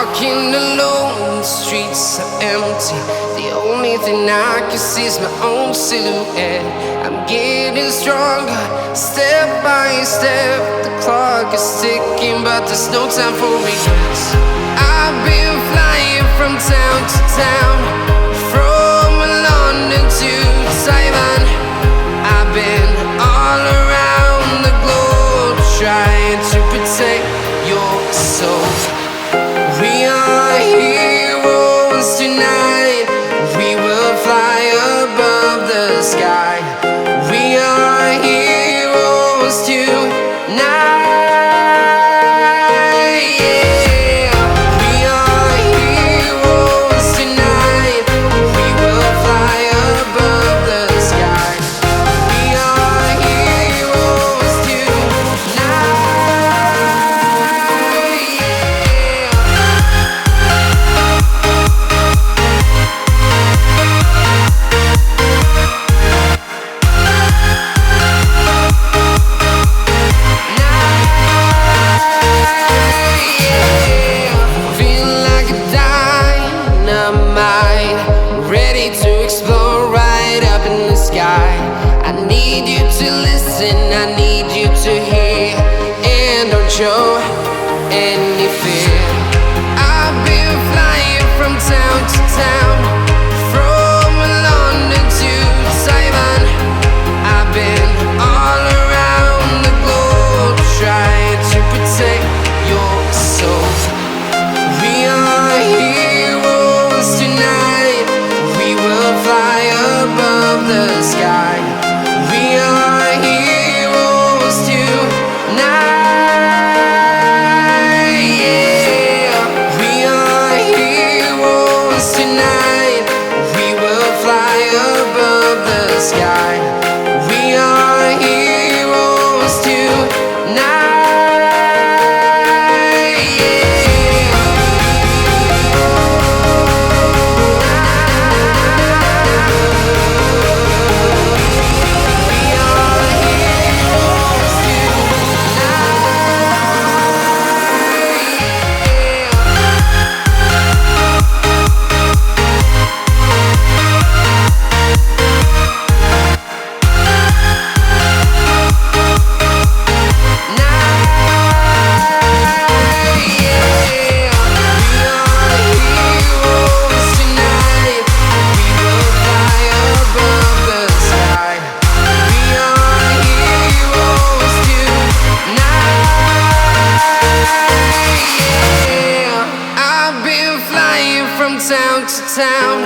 walking alone, the streets are empty. The only thing I can see is my own silhouette. I'm getting stronger, step by step. The clock is ticking, but there's no time for regrets. I've been flying from town to town, from London to Taiwan. I've been all around the globe, trying to protect your soul. We are heroes tonight. We will fly above the sky. We are heroes tonight. Yeah. We are heroes tonight. We will fly above the sky. We are heroes tonight. Ready to explore right up in the sky. I need you to listen, I need you to hear, and don't show any fear. I've been flying from town to town, from London to Taiwan. I've been all around the globe, trying to protect your soul. We are heroes tonight. We will fly above the sky. We are heroes tonight. Yeah. We are heroes tonight. We will fly above the sky. We are heroes tonight. From town to town,